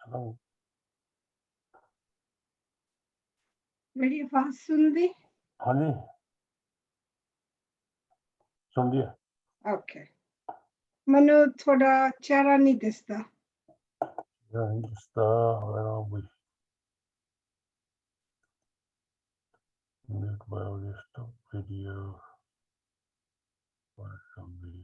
Hello. मेरी आवाज सुन ली? हाँ जी, सुन दिया। ओके मनु थोड़ा चेहरा नहीं दिसता. Yeah, just where are we? Mute by audio, stop video. Or some video.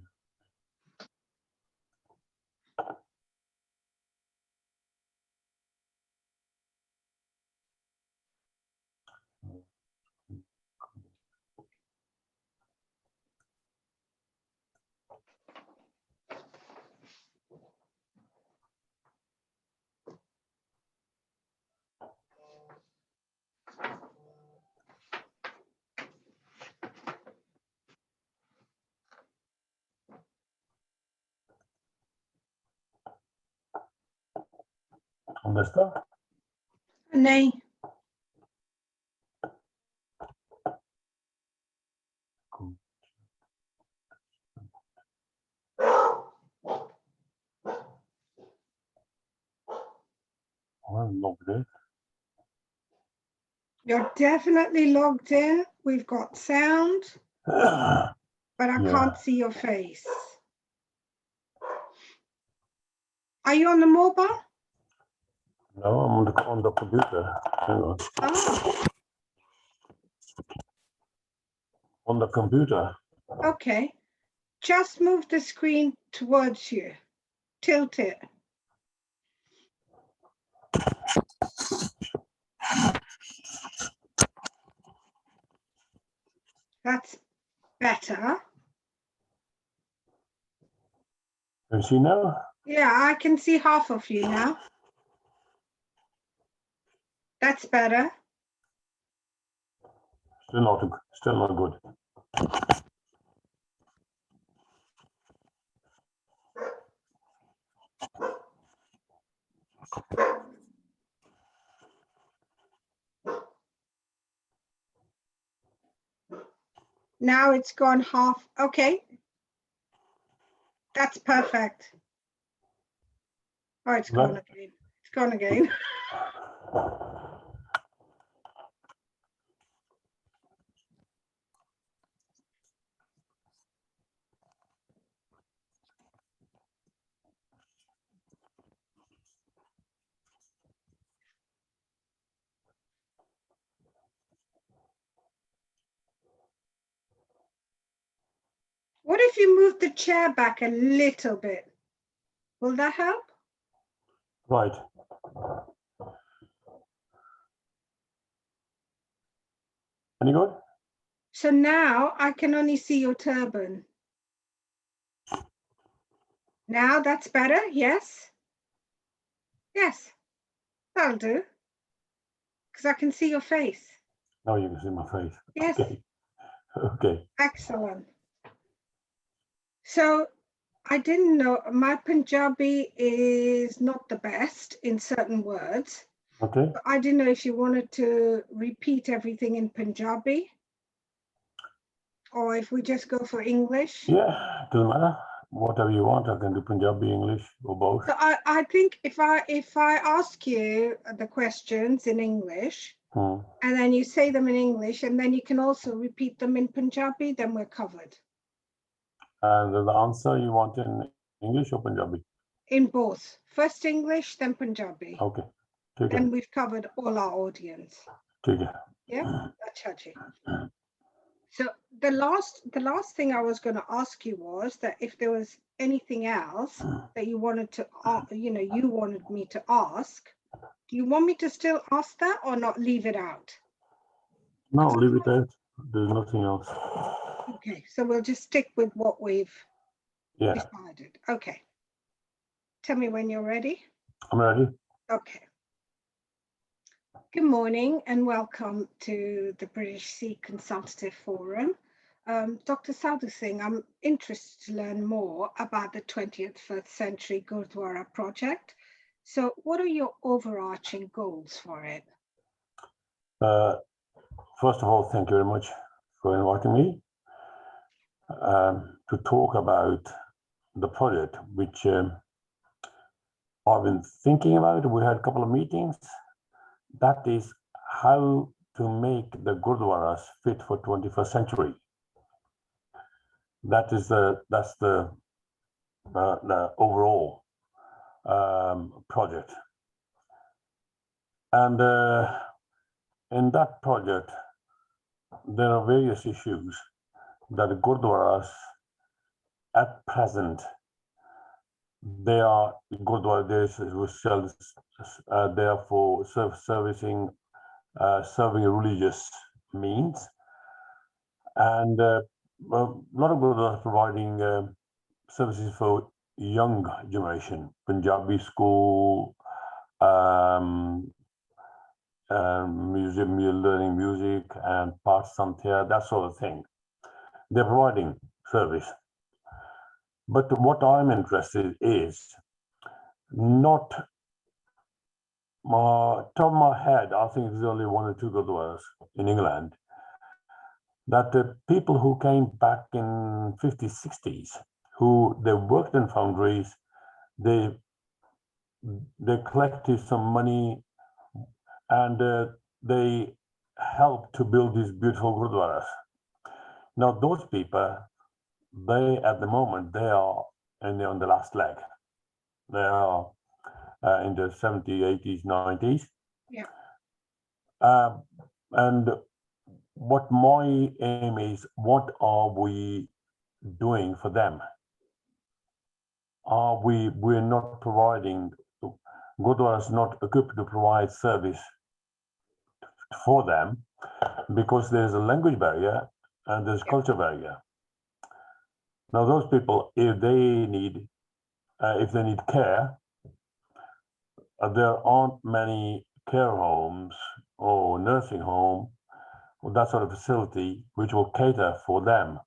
Understand? नहीं. Cool. I'm logged in. You're definitely logged in. We've got sound, but I Yeah. can't see your face. Are you on the mobile? No, I'm on the computer. Hang on. Oh, On the computer. okay. Just move the screen towards you. Tilt it. That's better. Can you see now? Yeah, I can see half of you now. That's better. Still not good. Now it's gone half. Okay. That's perfect. Oh, it's gone again. It's gone again. What if you move the chair back a little bit? Will that help? Right. Any good? So now I can only see your turban. Now that's better, yes? Yes, that'll do. Because I can see your face. Now you can see my face. Yes. Okay. Okay. Excellent. So I didn't know, my Punjabi is not the best in certain words. Okay. I didn't know if you wanted to repeat everything in Punjabi or if we just go for English. Yeah, doesn't matter. Whatever you want, I can do Punjabi, English, or both. So I think if I ask you the questions in English and then you say them in English and then you can also repeat them in Punjabi, then we're covered. And the answer you want in English or Punjabi? In both. First English, then Punjabi. Okay. Take Then it. we've covered all our audience. Take it. Yeah, Acha ji. So the last thing I was going to ask you was that if there was anything else that you wanted to, you wanted me to ask, do you want me to still ask that or not leave it out? No, leave it out. There's nothing else. Okay, so we'll just stick with what we've decided. Okay. Tell me when you're ready. I'm ready. Okay. Good morning and welcome to the British Sea Consultative Forum. Dr. Sadhu Singh, I'm interested to learn more about the 21st Century Gurdwara project. So what are your overarching goals for it? First of all, thank you very much for inviting me to talk about the project, which I've been thinking about it. We had a couple of meetings. That is how to make the gurdwaras fit for 21st century. That's the overall project. And in that project, there are various issues that the gurdwaras at present they are gurdwara they are for serving religious means, and a lot of gurdwaras providing services for young generation, Punjabi school, um, museum, learning music and part santhya, that sort of thing. They're providing service. But what I'm interested is not top of my head, I think there's only one or two gurdwaras in England that the people who came back in 50s, 60s, who they worked in foundries, they collected some money and they helped to build these beautiful gurdwaras. Now those people, they at the moment they are on the last leg. They are in the 70s, 80s, 90s. Yeah. And what my aim is, what are we doing for them? We're not providing, Gurdwara is not equipped to provide service for them because there's a language barrier and there's culture barrier. Now those people, if they need care, there aren't many care homes or nursing home or that sort of facility which will cater for them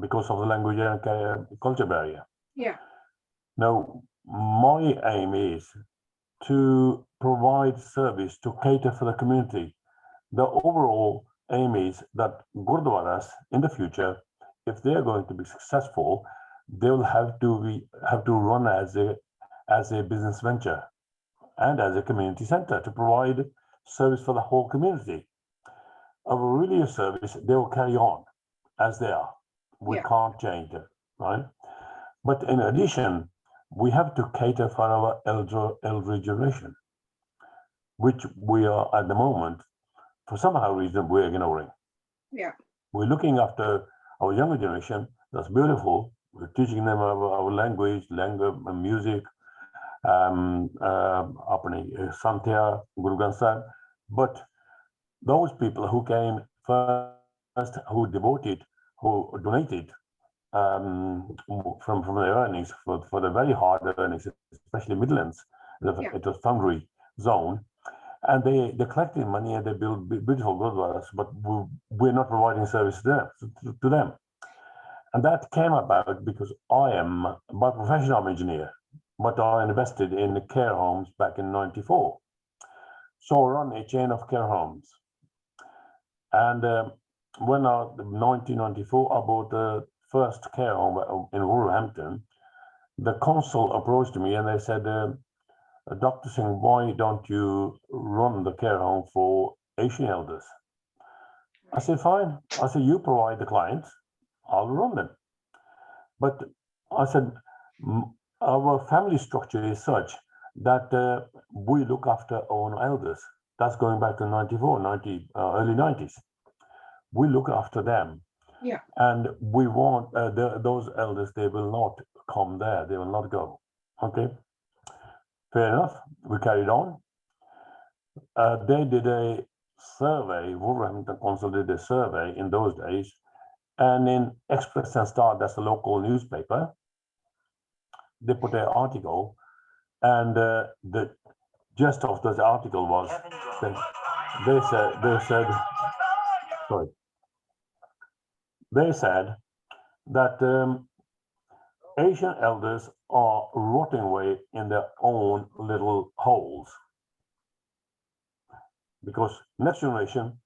because of the language and culture barrier. Yeah. Now, my aim is to provide service to cater for the community. The overall aim is that gurdwaras in the future, if they are going to be successful, they will have to run as a business venture and as a community center to provide service for the whole community. Our religious service, they will carry on as they are. We can't change it, right? But in addition, we have to cater for our elder generation, which we are at the moment, for somehow reason, we're ignoring. Yeah. We're looking after our younger generation. That's beautiful. We're teaching them our language, music, apne Santhya, Guru Granth Sahib. But those people who came first, who donated from their earnings for the very hard earnings, especially Midlands, it was foundry zone, and they collected money and they built beautiful gurdwaras, but we're not providing service to them. And that came about because I am, by profession, I'm an engineer, but I invested in care homes back in '94. So I run a chain of care homes. And when I, 1994, I bought the first care home in Wolverhampton, the council approached me and they said, Dr. Singh, why don't you run the care home for Asian elders? I said, fine. I said, you provide the clients, I'll run them. But I said, our family structure is such that we look after our own elders. That's going back to 94, early 90s. We look after them. Yeah. And we want those elders, they will not come there. They will not go. Okay. Fair enough. We carried on. They did a survey, Wolverhampton Council did a survey in those days. And in Express and Star, that's the local newspaper, they put an article. And the gist of this article was they said that Asian elders are rotting away in their own little holes because next generation,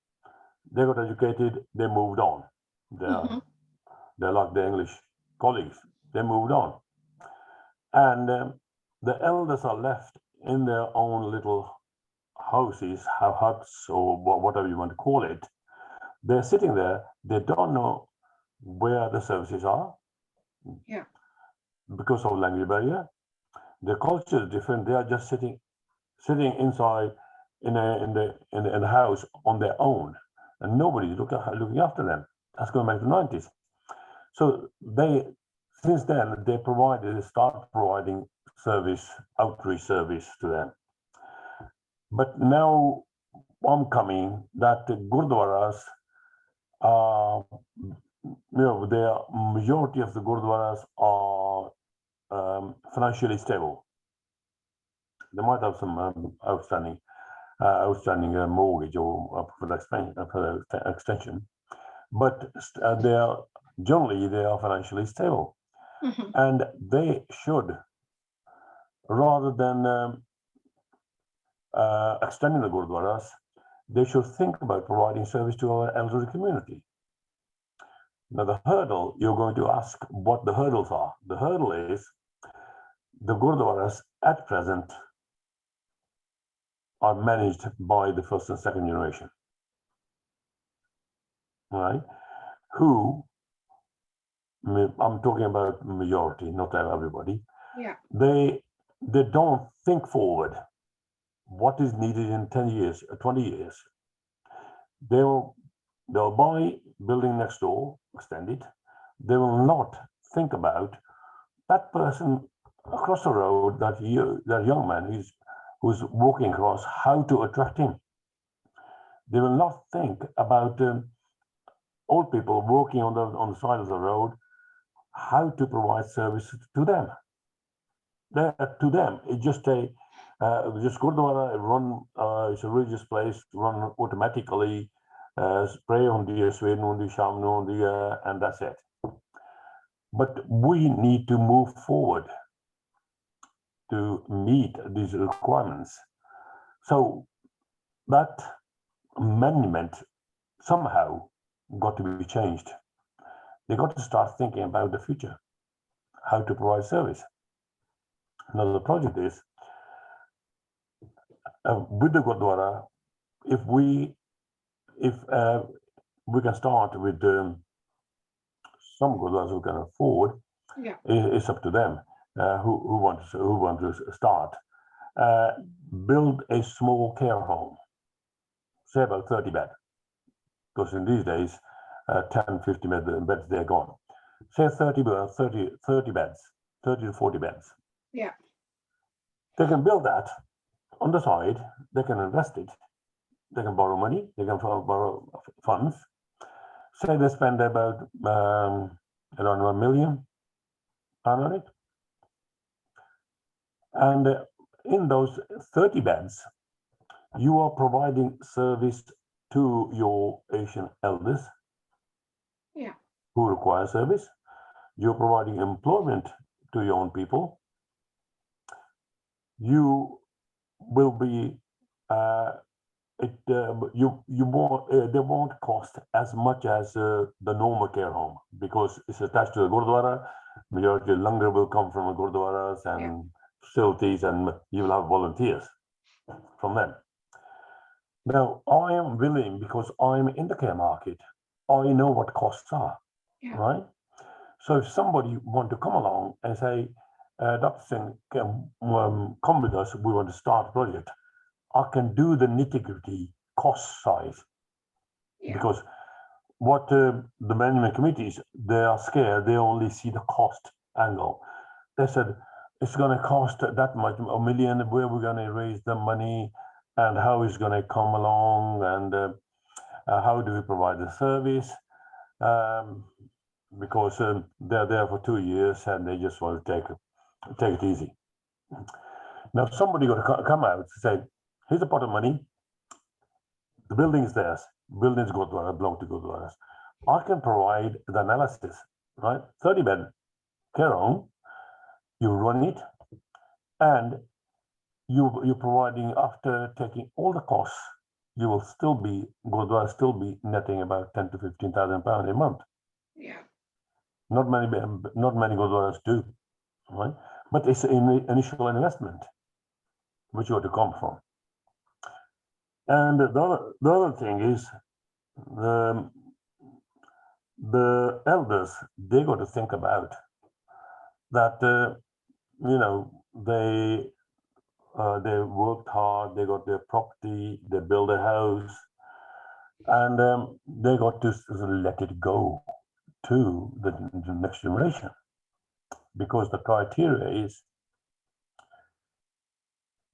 they got educated, they moved on. They're like their English colleagues, they moved on. And the elders are left in their own little houses, huts, or whatever you want to call it. They're sitting there. They don't know where the services are. Yeah. Because of language barrier. Their culture is different. They are just sitting inside in the house on their own, and nobody's looking after them. That's going back to the 90s. So since then they start providing outreach service to them. But now I'm coming that the gurdwaras are, the majority of the gurdwaras are financially stable. They might have some outstanding mortgage or for the extension, but they are financially stable, and they should, rather than extending the gurdwaras, they should think about providing service to our elderly community. Now, the hurdle, you're going to ask what the hurdles are. The hurdle is the gurdwaras at present are managed by the first and second generation, right? Who, I'm talking about majority, not everybody. Yeah. They don't think forward. What is needed in 10 years, 20 years? They'll buy building next door, extend it. They will not think about that person across the road, that young man who's walking across, how to attract him. They will not think about old people walking on the side of the road, how to provide service to them. To them, it's just Gurdwara run. It's a religious place, run automatically. Pray on the Sweden, on the Sham, on the and that's it. But we need to move forward to meet these requirements. So that amendment somehow got to be changed. They got to start thinking about the future, how to provide service. Now the project is with the Gurdwara, if we can start with some Gurdwaras who can afford. Yeah. It's up to them who want to start. Build a small care home, say about 30 beds, because in these days 10, 50 beds they're gone. Say 30 beds, 30 to 40 beds. Yeah. They can build that on the side. They can invest it. They can borrow money. They can borrow funds. Say they spend about around £1 million on it, and in those 30 beds, you are providing service to your Asian elders, yeah, who require service. You're providing employment to your own people. You will be they won't cost as much as the normal care home, because it's attached to the Gurdwara. Majority of langar will come from the Gurdwaras and facilities, and you will have volunteers from them. Now, I am willing, because I'm in the care market, I know what costs are, right? So if somebody want to come along and say, Dr. Singh, come with us, we want to start a project, I can do the nitty-gritty cost size. Because what the management committees, they are scared, they only see the cost angle. They said, it's going to cost that much, $1 million, where we're going to raise the money, and how it's going to come along, and how do we provide the service? Because they're there for 2 years and they just want to take it easy. Now somebody got to come out and say, here's a pot of money, the building is theirs, buildings belong to Gurdwaras. I can provide the analysis, right? 30-bed care home, you run it, and you're providing, after taking all the costs, you will still be, Gurdwara still be netting about 10 to 15,000 pounds a month. Yeah. Not many Gurdwaras do, right? but it's an initial investment which you have to come from. And the other thing is the elders, they got to think about that, they worked hard, they got their property, they build a house, and they got to let it go to the next generation, because the criteria is,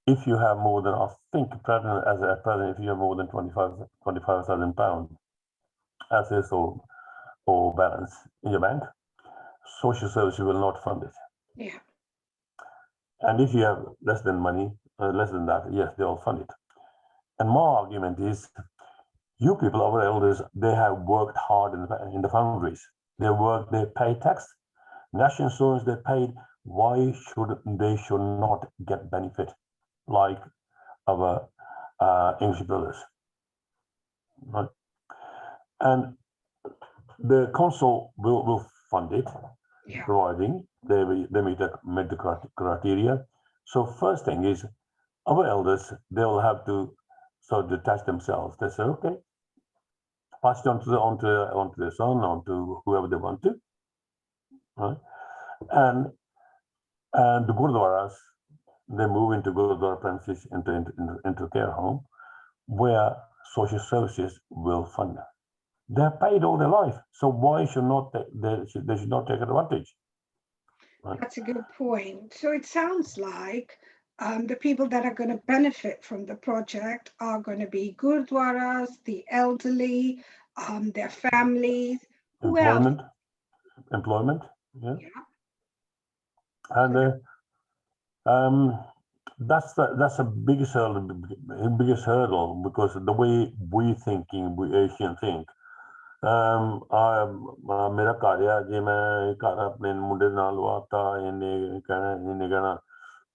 if you have more than, I think as a president, if you have more than 25,000 pounds assets or balance in your bank, social services will not fund it. Yeah. And if you have less than that, yes, they'll fund it. And my argument is, you people, our elders, they have worked hard in the foundries. They pay tax, national insurance, they paid. Why should they not get benefit like our English brothers? Right? And the council will fund it, Yeah. providing they meet the criteria. So first thing is, our elders, they will have to sort of detach themselves. They say, okay, pass it on to their son, on to whoever they want to, right? And the gurdwaras, they move into gurdwara premises, into care home, where social services will fund them. They're paid all their life, so why should not they should not take advantage? Right? That's a good point. So it sounds like the people that are going to benefit from the project are going to be gurdwaras, the elderly, their families. Who else? Employment, yeah. Yeah. And that's the biggest hurdle, because the way we Asian think. मेरा घर है, जे मैं घर अपने मुंडे नाल लवाता, इन्हें कहना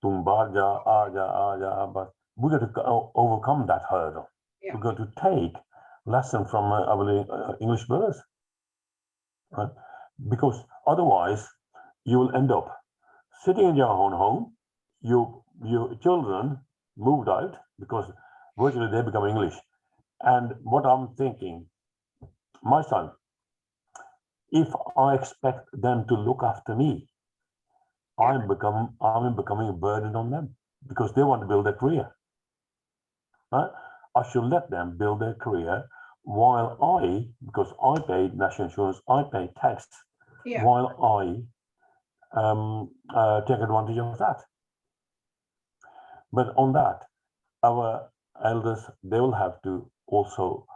तुम बाहर आ जा, but we got to overcome that hurdle. Yeah. We got to take lesson from our English brothers, right? Because otherwise you will end up sitting in your own home. Your children moved out because virtually they become English. And what I'm thinking, my son, if I expect them to look after me, I'm becoming a burden on them, because they want to build their career. Right? I should let them build their career while because I pay national insurance, I pay tax, Yeah. while I take advantage of that. But on that, our elders, they will have to also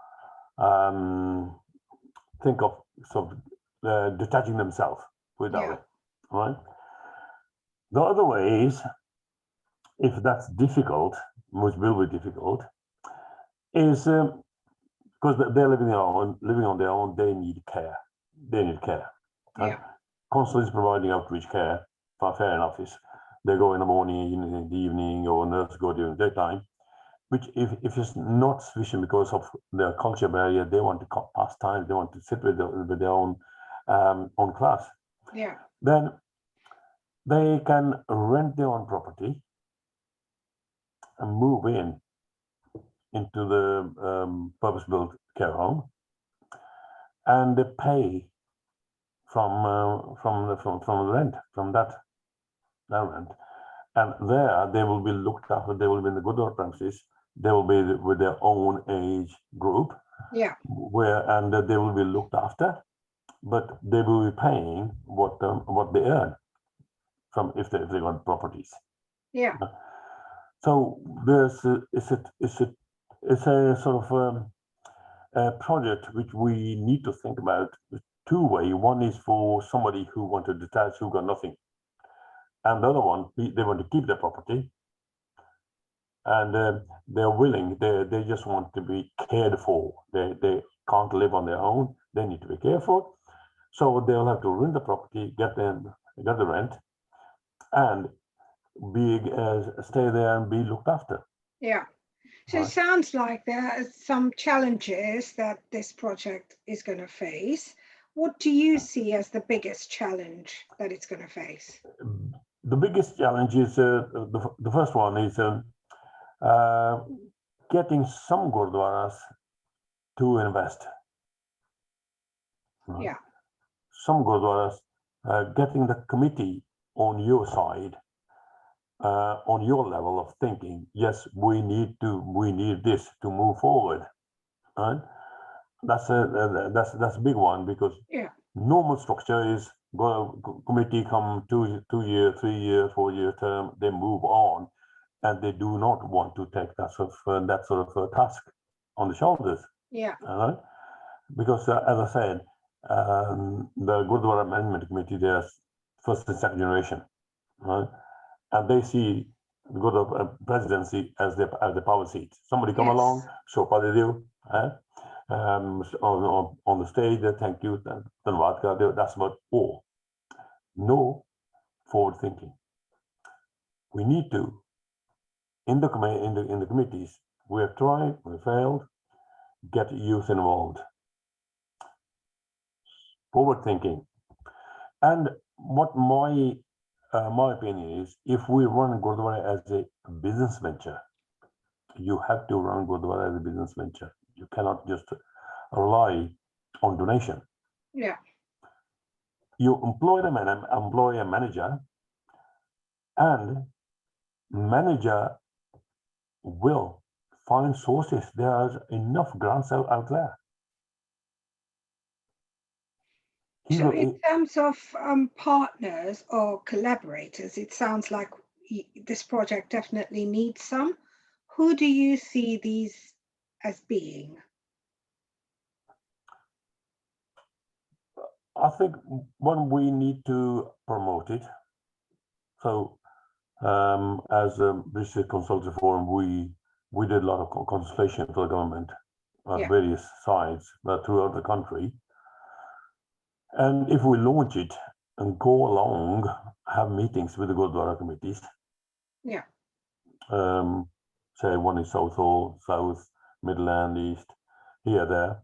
think of sort of detaching themselves with that way, right? The other way is, if that's difficult, which will be difficult, is because they're living on their own, they need care. Yeah. Council is providing outreach care, fair enough. They go in the morning, in the evening, or nurse go during daytime, which if it's not sufficient because of their culture barrier, they want to pass time, they want to sit with their own class. Yeah. Then they can rent their own property and move into the purpose-built care home, and they pay from the rent, from that rent, and there they will be looked after. They will be in the good premises. They will be with their own age group. Yeah. And they will be looked after, but they will be paying what they earn from if they got properties. Yeah. So it's a sort of a project which we need to think about two ways. One is for somebody who want to detach, who got nothing, and the other one, they want to keep their property, and they're willing. They just want to be cared for. They can't live on their own. They need to be cared for. So they'll have to rent the property, get the rent, and stay there and be looked after. Yeah. So it sounds like there are some challenges that this project is going to face. What do you see as the biggest challenge that it's going to face? the biggest challenge is the first one is getting some gurdwaras to invest. Right? Yeah. Some gurdwaras, getting the committee on your side, on your level of thinking. Yes, we need this to move forward. Right? That's a big one, because Yeah. normal structure is committee come 2 year, 3 year, 4 year term, they move on, and they do not want to take that sort of task on the shoulders. Yeah. Because as I said, the Gurdwara Management Committee, they're first and second generation, right? And they see the Gurdwara presidency as the power seat. Somebody come along, show what they do, on the stage, thank you, that's about all. No forward thinking. We need to, in the committees, we have tried, we failed, get youth involved. Forward thinking. And what my opinion is, if we run Gurdwara as a business venture, you have to run Gurdwara as a business venture. You cannot just rely on donation. Yeah. You employ a manager, and manager will find sources. There are enough grants out there. So in terms of partners or collaborators, it sounds like this project definitely needs some. Who do you see these as being? I think one, we need to promote it. So as a British Consultative Forum, we did a lot of consultation for the government on various sides throughout the country. And if we launch it and go along, have meetings with the Gurdwara committees. Yeah. Say one is South, Midland, East, here, there.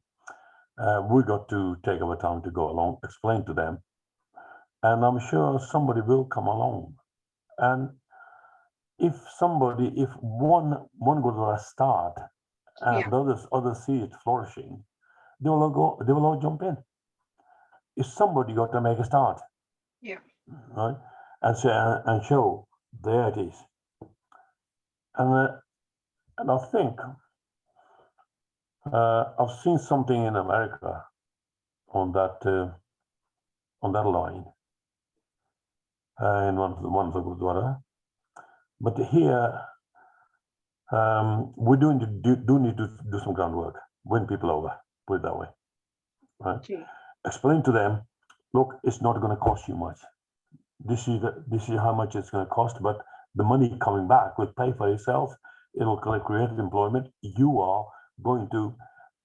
We got to take our time to go along, explain to them. And I'm sure somebody will come along. And if one Gurdwara start and others see it flourishing, they will all jump in. If somebody got to make a start, right, and show there it is, and I think I've seen something in America on that line in one of the Gurdwara, but here we do need to do some groundwork, win people over, put it that way, right? Explain to them, look, it's not going to cost you much. This is how much it's going to cost, but the money coming back will pay for itself. It'll create employment. You are going to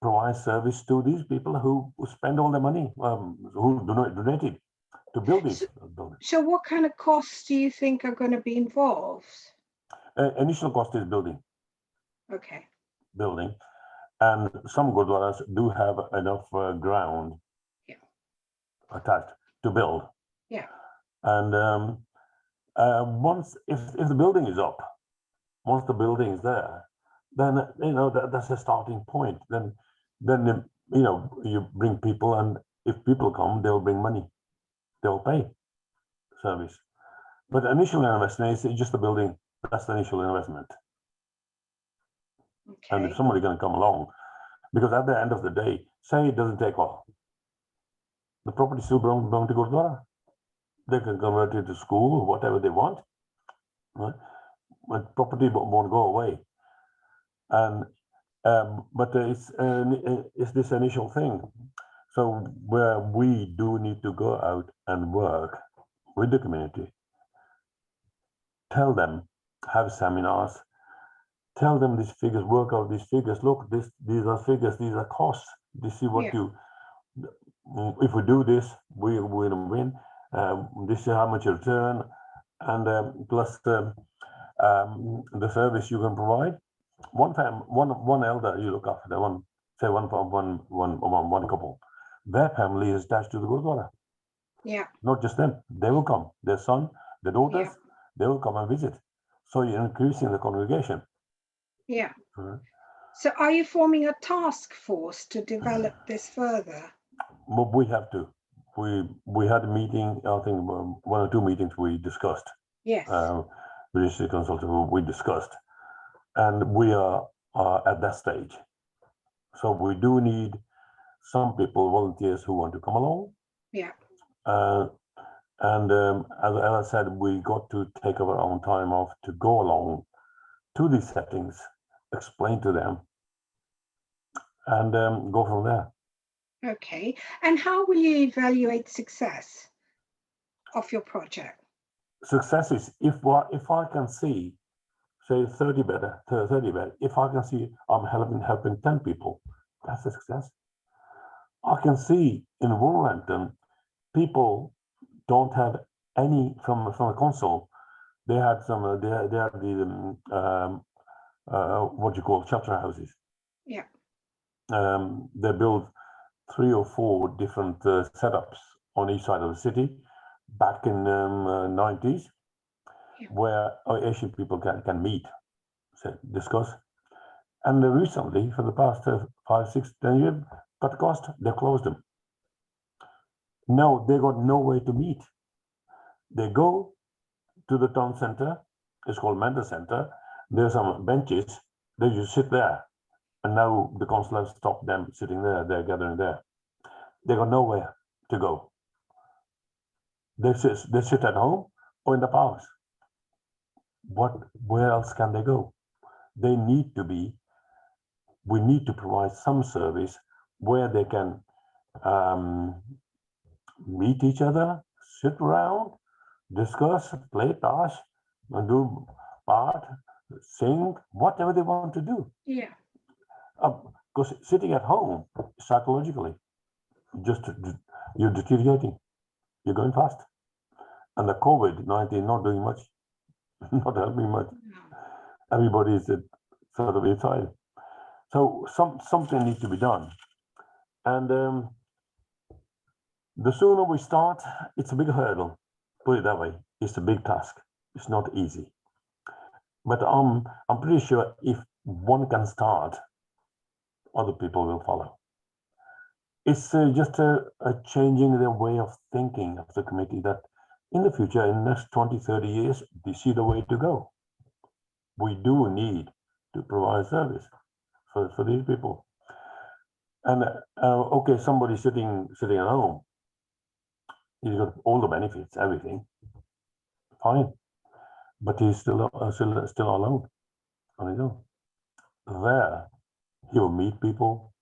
provide service to these people who spend all their money, who donated to build these buildings. So what kind of costs do you think are going to be involved? Initial cost is building. Okay. Building. And some Gurdwaras do have enough ground attached to build. Yeah. And once, if the building is up, once the building is there, then that's a starting point. Then you bring people, and if people come, they'll bring money, they'll pay service. But the initial investment is just the building. That's the initial investment. Okay. And if somebody's going to come along, because at the end of the day, say it doesn't take off, the property still belong to Gurdwara. They can convert it to school, whatever they want, right? But property won't go away. And but it's this initial thing. So where we do need to go out and work with the community, tell them, have seminars, tell them these figures, work out these figures. Look, these are figures, these are costs. This is what if we do this, we will win. This is how much you return, and plus the service you can provide. One elder you look after, one couple, their family is attached to the Gurdwara. Yeah. Not just them, they will come, their son, their daughters, they will come and visit. So you're increasing the congregation. Yeah. Mhm. So are you forming a task force to develop this further? But we have to. We had a meeting, I think one or two meetings we discussed. Yes. With the city consultant, we discussed, and we are at that stage. So we do need some people, volunteers who want to come along. Yeah. And as I said, we got to take our own time off to go along to these settings, explain to them, and go from there. Okay. And how will you evaluate success of your project? Success is if I can see, say 30 bed, if I can see I'm helping 10 people, that's a success. I can see in Wolverhampton, people don't have any from the council. They had some. They had the what you call shelter houses. Yeah. They built 3 or 4 different setups on each side of the city back in 90s, Yeah. where Asian people can meet, discuss. And recently, for the past 5, 6, 10 years, cut cost, they closed them. Now they got no way to meet. They go to the town center. It's called Mentor Center. There's some benches. They just sit there. And now the council has stopped them sitting there. They're gathering there. They got nowhere to go. They sit at home or in the parks. Where else can they go? They need to be. We need to provide some service where they can meet each other, sit around, discuss, play tash, and do art, sing, whatever they want to do. Yeah. Because sitting at home, psychologically, just you're deteriorating, you're going fast. And the COVID-19 not doing much, not helping much. Everybody is sort of inside. So something needs to be done. And the sooner we start, it's a big hurdle. Put it that way. It's a big task. It's not easy. But I'm pretty sure if one can start, other people will follow. It's just a changing the way of thinking of the committee that in the future, in the next 20, 30 years, we see the way to go. We do need to provide service for these people. And okay, somebody sitting at home, he's got all the benefits, everything, fine, but he's still alone on his own. There, he will meet people.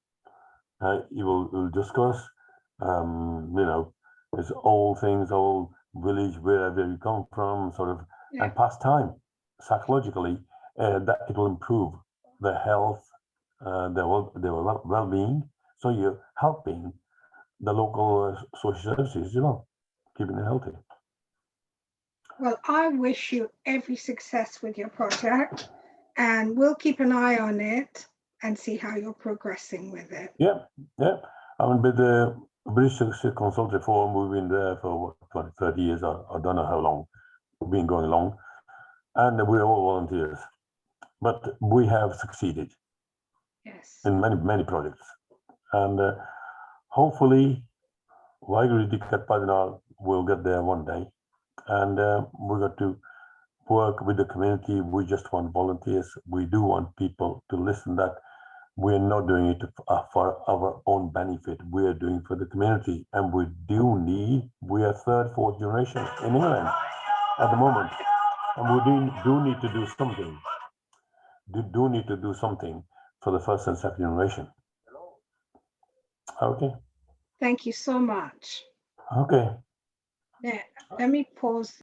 He will discuss, his old things, old village, wherever you come from, sort of, Yeah. and pass time psychologically. That it will improve their health, their well-being. So you're helping the local social services, keeping them healthy. Well, I wish you every success with your project, and we'll keep an eye on it and see how you're progressing with it. Yeah. I mean, with the British Consultative Forum, we've been there for 20, 30 years. I don't know how long we've been going along, and we're all volunteers. But we have succeeded. Yes. In many projects, and hopefully, Wagiri Padinal will get there one day, and we got to work with the community. We just want volunteers. We do want people to listen that we're not doing it for our own benefit. We are doing for the community, and we are 3rd, 4th generation in England at the moment, and we do need to do something. Do need to do something for the 1st and 2nd generation. Okay. Thank you so much. Okay. Now, let me pause.